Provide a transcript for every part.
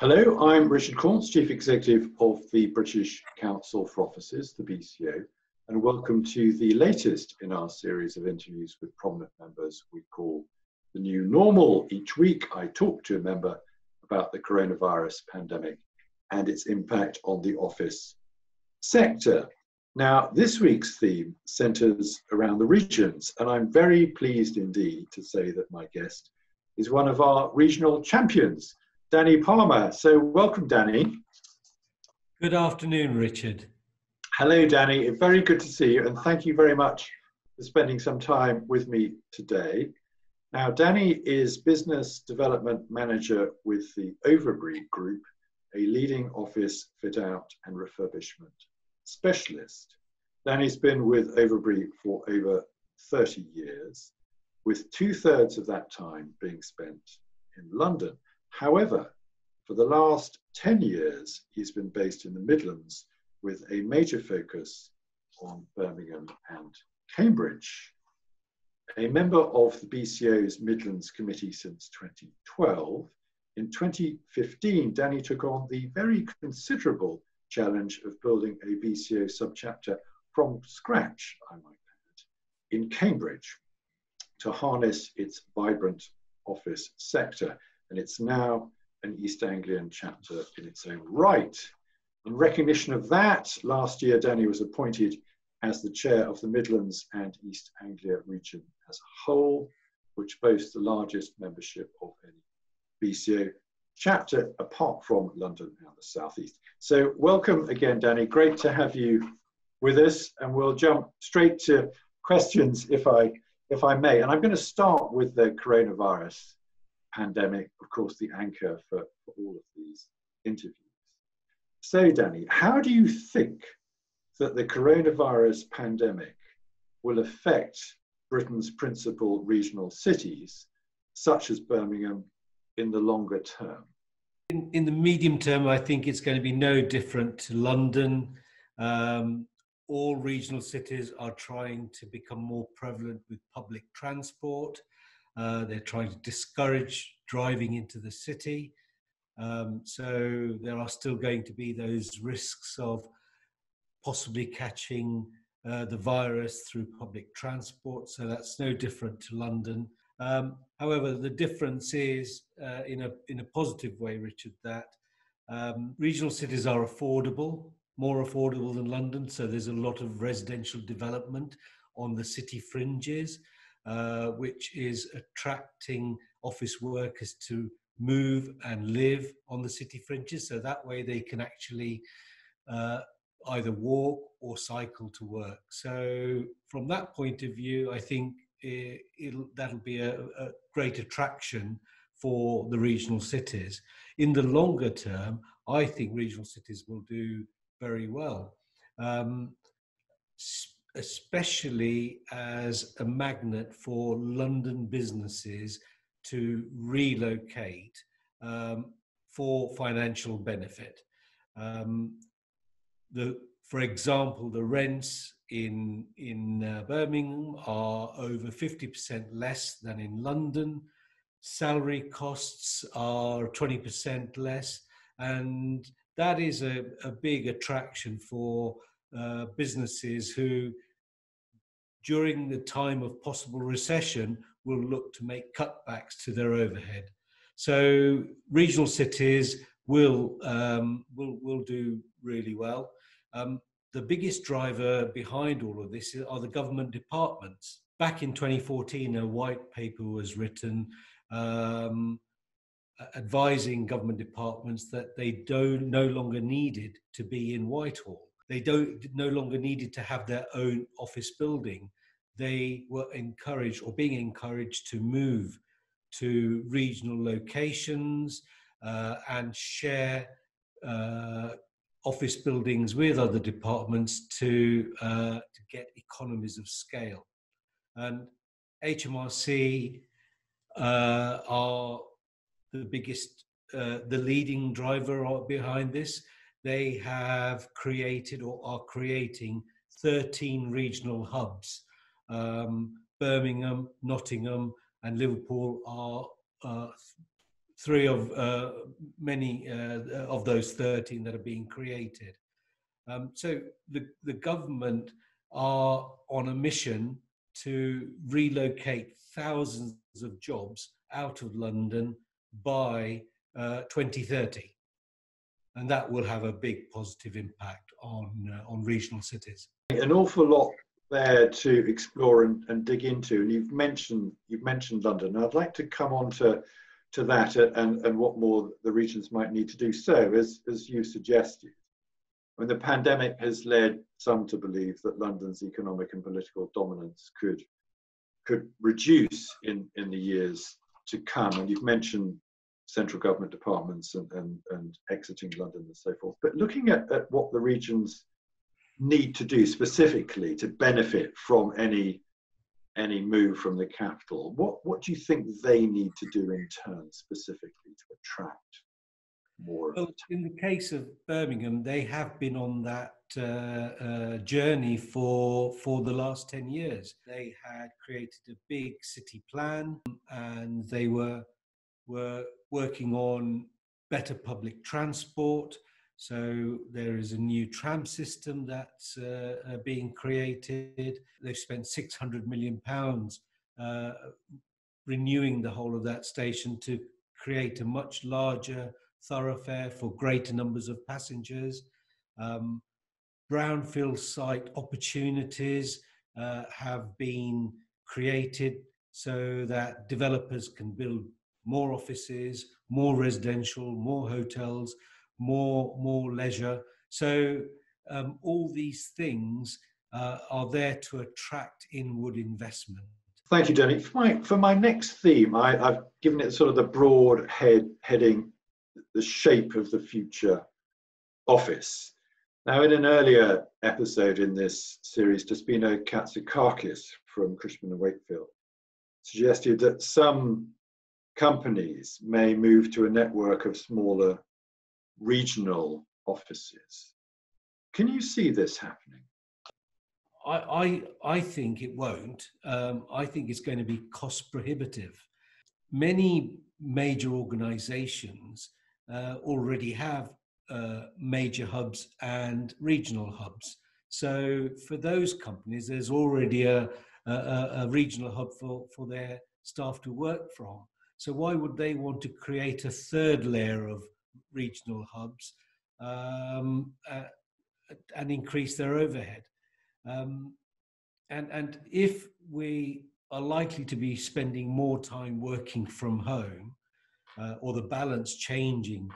Hello, I'm Richard Kauntze, Chief Executive of the British Council for Offices, the BCO, and welcome to the latest in our series of interviews with prominent members we call The New Normal. Each week I talk to a member about the coronavirus pandemic and its impact on the office sector. Now, this week's theme centres around the regions, and I'm very pleased indeed to say that my guest is one of our regional champions, Danny Parmar. So welcome, Danny. Good afternoon, Richard. Hello, Danny. Very good to see you, and thank you very much for spending some time with me today. Now, Danny is Business Development Manager with the Overbury Group, a leading office fit-out and refurbishment specialist. Danny's been with Overbury for over 30 years, with 2/3 of that time being spent in London. However, for the last 10 years, he's been based in the Midlands with a major focus on Birmingham and Cambridge. A member of the BCO's Midlands Committee since 2012, in 2015, Danny took on the very considerable challenge of building a BCO subchapter from scratch, I might add, in Cambridge to harness its vibrant office sector. And it's now an East Anglian chapter in its own right. In recognition of that, last year Danny was appointed as the chair of the Midlands and East Anglia region as a whole, which boasts the largest membership of any BCO chapter apart from London and the South East. So welcome again, Danny. Great to have you with us, and we'll jump straight to questions if I may. And I'm going to start with the coronavirus pandemic, of course, the anchor for all of these interviews. So, Danny, how do you think that the coronavirus pandemic will affect Britain's principal regional cities, such as Birmingham, in the longer term? In the medium term, I think it's going to be no different to London. All regional cities are trying to become more prevalent with public transport. They're trying to discourage driving into the city. So there are still going to be those risks of possibly catching the virus through public transport. So that's no different to London. However, the difference is, in a positive way, Richard, that regional cities are affordable, more affordable than London. So there's a lot of residential development on the city fringes, which is attracting office workers to move and live on the city fringes. So that way they can actually either walk or cycle to work. So from that point of view, I think that'll be a great attraction for the regional cities. In the longer term, I think regional cities will do very well. Especially as a magnet for London businesses to relocate for financial benefit. For example, the rents in Birmingham are over 50% less than in London. Salary costs are 20% less, and that is a big attraction for businesses who, during the time of possible recession, will look to make cutbacks to their overhead. So regional cities will do really well. The biggest driver behind all of this are the government departments. Back in 2014, a white paper was written advising government departments that they no longer needed to be in Whitehall. They no longer needed to have their own office building. They were encouraged, or being encouraged, to move to regional locations and share office buildings with other departments to get economies of scale. And HMRC are the biggest, the leading driver behind this. They have created or are creating 13 regional hubs. Birmingham, Nottingham and Liverpool are three of many of those 13 that are being created. So the government are on a mission to relocate thousands of jobs out of London by 2030. And that will have a big positive impact on regional cities. An awful lot there to explore and dig into. And you've mentioned London. And I'd like to come on to that and what more the regions might need to do. So, as you suggested, when the pandemic has led some to believe that London's economic and political dominance could reduce in the years to come, and you've mentioned central government departments and exiting London and so forth. But looking at what the regions need to do specifically to benefit from any move from the capital, what do you think they need to do in turn specifically to attract more? Well, in the case of Birmingham, they have been on that journey for the last 10 years. They had created a big city plan, and they were working on better public transport. So there is a new tram system that's being created. They've spent £600 million renewing the whole of that station to create a much larger thoroughfare for greater numbers of passengers. Brownfield site opportunities have been created so that developers can build more offices, more residential, more hotels, more leisure. So all these things are there to attract inward investment. Thank you, Danny. For my next theme, I've given it sort of the broad heading, the shape of the future office. Now, in an earlier episode in this series, Despino Katsakakis from Cushman & Wakefield suggested that some companies may move to a network of smaller regional offices. Can you see this happening? I think it won't. I think it's going to be cost prohibitive. Many major organizations already have major hubs and regional hubs. So for those companies, there's already a regional hub for their staff to work from. So why would they want to create a third layer of regional hubs and increase their overhead? And if we are likely to be spending more time working from home, or the balance changing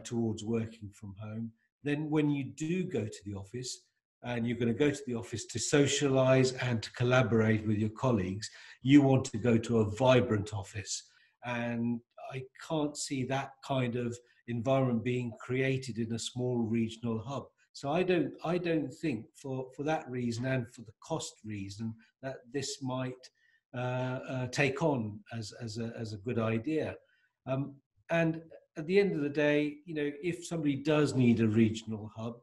towards working from home, then when you do go to the office, and you're going to go to the office to socialize and to collaborate with your colleagues, you want to go to a vibrant office. And I can't see that kind of environment being created in a small regional hub. So I don't think for that reason and for the cost reason that this might take on as a good idea. And at the end of the day, if somebody does need a regional hub,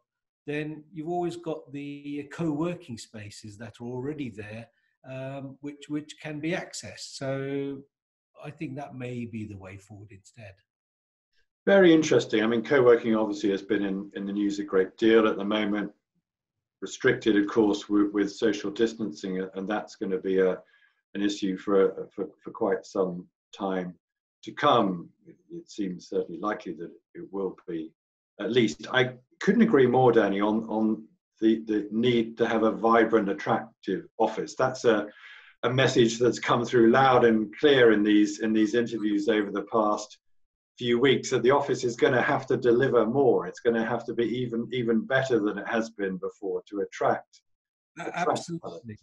then you've always got the co-working spaces that are already there, which can be accessed. So I think that may be the way forward instead. Very interesting. I mean, co-working obviously has been in the news a great deal at the moment, restricted, of course, with social distancing, and that's going to be an issue for quite some time to come. It seems certainly likely that it will be. At least I couldn't agree more, Danny, on the need to have a vibrant, attractive office. That's a message that's come through loud and clear in these interviews over the past few weeks, that the office is going to have to deliver more. It's going to have to be even better than it has been before to attract. Absolutely.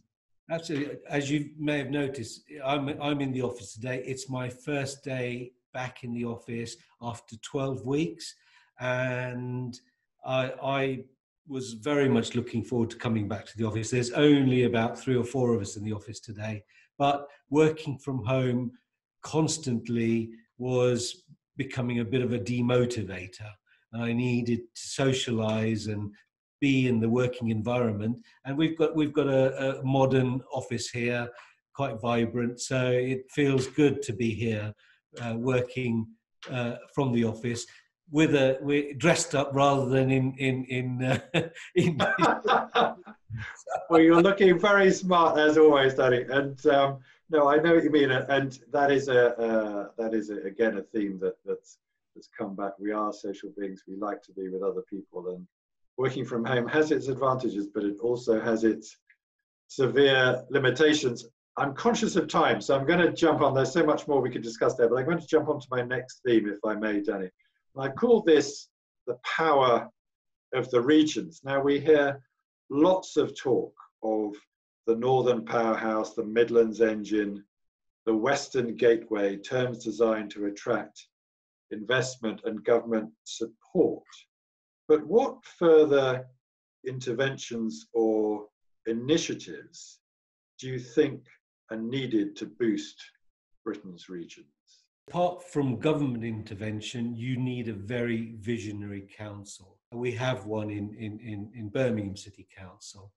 Absolutely. As you may have noticed, I'm in the office today. It's my first day back in the office after 12 weeks. And I was very much looking forward to coming back to the office. There's only about 3 or 4 of us in the office today, but working from home constantly was becoming a bit of a demotivator. And I needed to socialize and be in the working environment. And we've got a modern office here, quite vibrant. So it feels good to be here, working from the office we're dressed up rather than in Well, you're looking very smart as always, Danny. And no, I know what you mean, and that is again a theme that's come back. We are social beings. We like to be with other people, and working from home has its advantages, but it also has its severe limitations. I'm conscious of time, so I'm going to jump on. There's so much more we could discuss there, but I'm going to jump on to my next theme, if I may, Danny. And I call this the power of the regions. Now, we hear lots of talk of the Northern Powerhouse, the Midlands engine, the Western Gateway, terms designed to attract investment and government support. But what further interventions or initiatives do you think are needed to boost Britain's regions? Apart from government intervention, you need a very visionary council. We have one in Birmingham City Council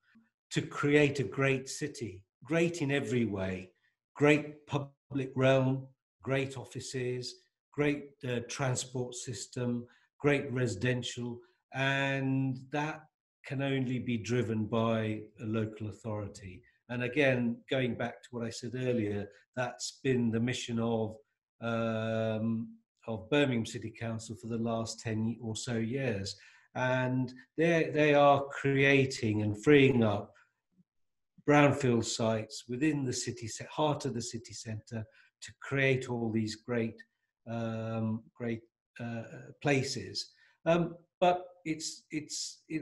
to create a great city, great in every way, great public realm, great offices, great transport system, great residential, and that can only be driven by a local authority. And again, going back to what I said earlier, that's been the mission of Birmingham City Council for the last 10 or so years. And they are creating and freeing up brownfield sites within the city, heart of the city centre, to create all these great places. But it's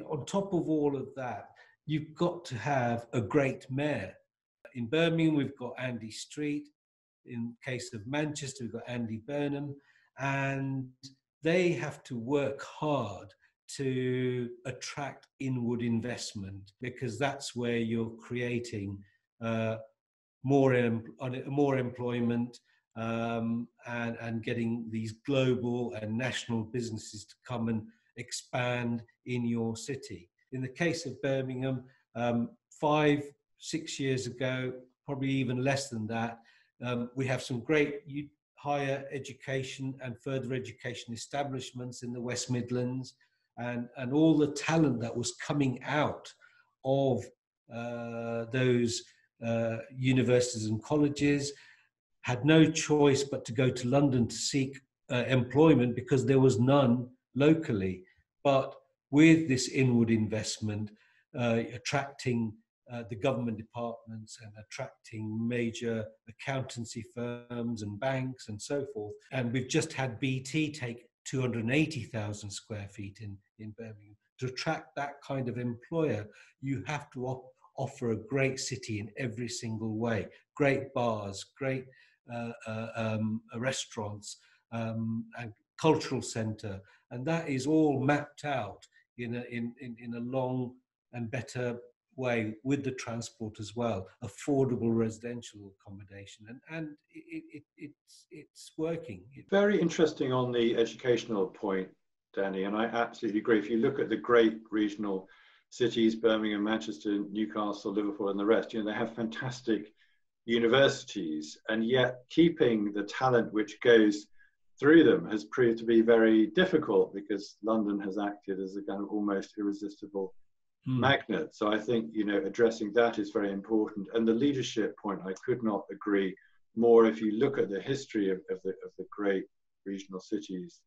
on top of all of that, you've got to have a great mayor. In Birmingham, we've got Andy Street. In case of Manchester, we've got Andy Burnham, and they have to work hard to attract inward investment, because that's where you're creating more employment and getting these global and national businesses to come and expand in your city. In the case of Birmingham, 5-6 years ago, probably even less than that, we have some great higher education and further education establishments in the West Midlands, and all the talent that was coming out of those universities and colleges had no choice but to go to London to seek employment, because there was none locally. But with this inward investment, attracting the government departments and attracting major accountancy firms and banks and so forth. And we've just had BT take 280,000 square feet in Birmingham. To attract that kind of employer, you have to offer a great city in every single way. Great bars, great restaurants, and cultural centre. And that is all mapped out in a long and better way, with the transport as well, affordable residential accommodation, and it's working. Very interesting on the educational point, Danny, and I absolutely agree. If you look at the great regional cities, Birmingham, Manchester, Newcastle, Liverpool, and the rest, they have fantastic universities, and yet keeping the talent which goes through them has proved to be very difficult, because London has acted as a kind of almost irresistible magnet. So I think addressing that is very important. And the leadership point, I could not agree more. If you look at the history of the great regional cities,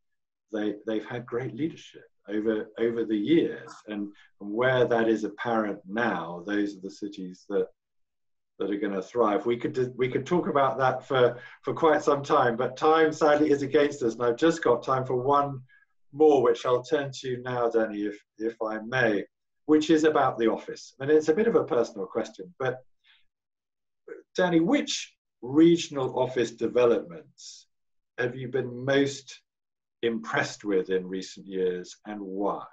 they've had great leadership over the years, and where that is apparent now, those are the cities that are going to thrive. We could talk about that for quite some time, but time sadly is against us, and I've just got time for one more, which I'll turn to now, Danny, if I may, which is about the office. And it's a bit of a personal question, but Danny, which regional office developments have you been most impressed with in recent years, and why?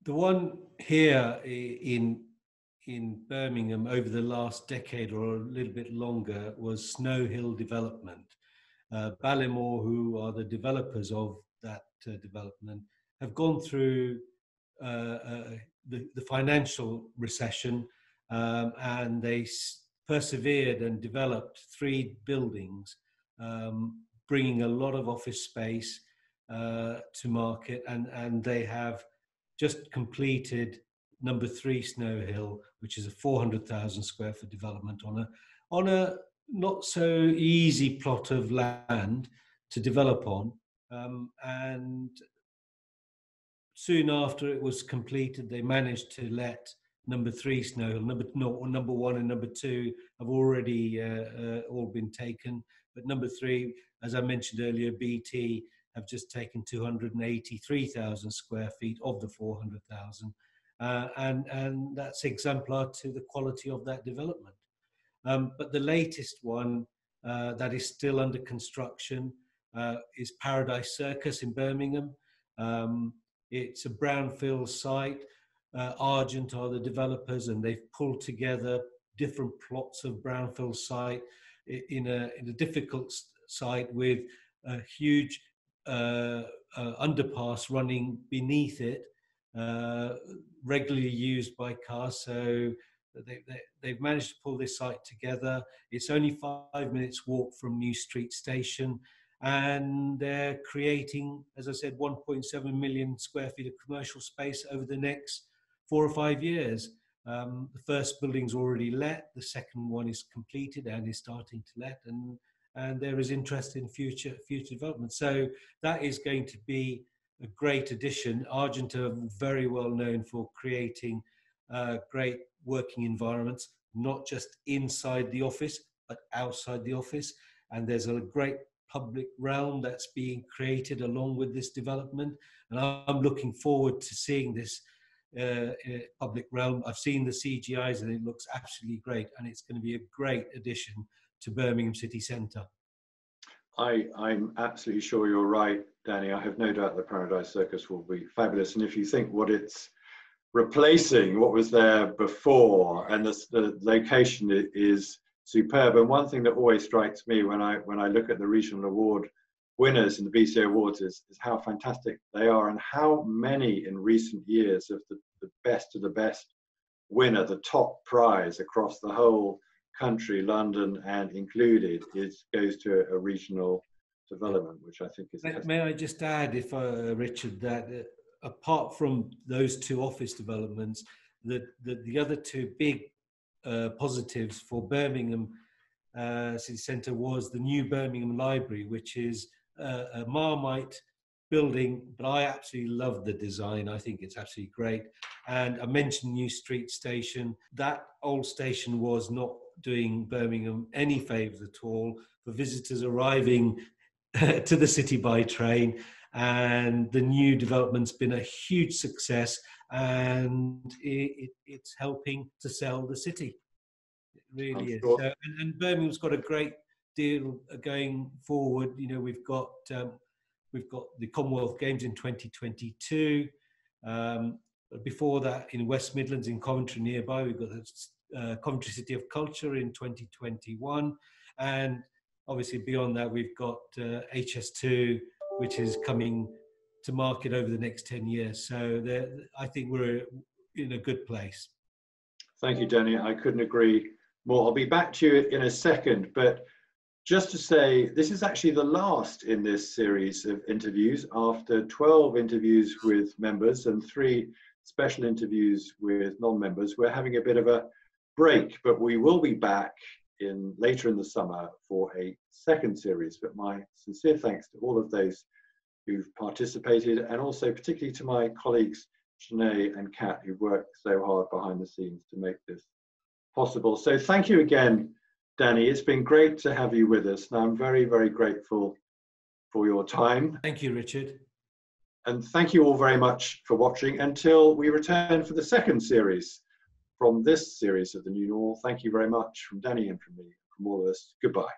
The one here in Birmingham over the last decade or a little bit longer was Snow Hill Development. Ballymore, who are the developers of that development, have gone through the financial recession, and they persevered and developed 3 buildings, bringing a lot of office space, to market, and they have just completed number 3 Snow Hill, which is a 400,000 square foot development on a not so easy plot of land to develop on. And soon after it was completed, they managed to let number 3 Snow Hill. Number 1 and number 2 have already all been taken, but number 3, as I mentioned earlier, BT have just taken 283,000 square feet of the 400,000. And that's exemplar to the quality of that development. But the latest one that is still under construction is Paradise Circus in Birmingham. It's a brownfield site. Argent are the developers, and they've pulled together different plots of brownfield site in a difficult site with a huge underpass running beneath it, regularly used by cars. So they've managed to pull this site together. It's only 5 minutes walk from New Street Station, and they're creating, as I said, 1.7 million square feet of commercial space over the next 4 or 5 years. The first building's already let, the second one is completed and is starting to let, and there is interest in future development. So that is going to be a great addition. Argent are very well known for creating great working environments, not just inside the office, but outside the office. And there's a great public realm that's being created along with this development. And I'm looking forward to seeing this public realm. I've seen the CGIs and it looks absolutely great. And it's going to be a great addition to Birmingham city centre. I'm absolutely sure you're right, Danny. I have no doubt the Paradise Circus will be fabulous. And if you think what it's replacing, what was there before, and the location is superb. And one thing that always strikes me when I look at the regional award winners in the BCA Awards is how fantastic they are, and how many in recent years of the best of the best winner, the top prize across the whole country, London and included, goes to a regional development, which I think is. May I just add, if Richard, that apart from those 2 office developments, the other 2 big positives for Birmingham city centre was the new Birmingham Library, which is a Marmite building, but I absolutely love the design. I think it's absolutely great. And I mentioned New Street Station. That old station was not doing Birmingham any favours at all for visitors arriving to the city by train. And the new development's been a huge success, and it's helping to sell the city. It really is. Sure. So, and Birmingham's got a great deal going forward. You know, we've got the Commonwealth Games in 2022. Before that, in West Midlands, in Coventry nearby, we've got the Coventry City of Culture in 2021, and obviously beyond that, we've got HS2, which is coming to market over the next 10 years. So I think we're in a good place. Thank you, Danny. I couldn't agree more. I'll be back to you in a second, but just to say, this is actually the last in this series of interviews. After 12 interviews with members and 3 special interviews with non-members, we're having a bit of a break, but we will be back later in the summer for a second series. But my sincere thanks to all of those who've participated, and also particularly to my colleagues Sinead and Kat, who worked so hard behind the scenes to make this possible. So thank you again, Danny. It's been great to have you with us, and I'm very, very grateful for your time. Thank you, Richard. And thank you all very much for watching until we return for the second series from this series of The New Normal. Thank you very much from Danny and from me, from all of us. Goodbye.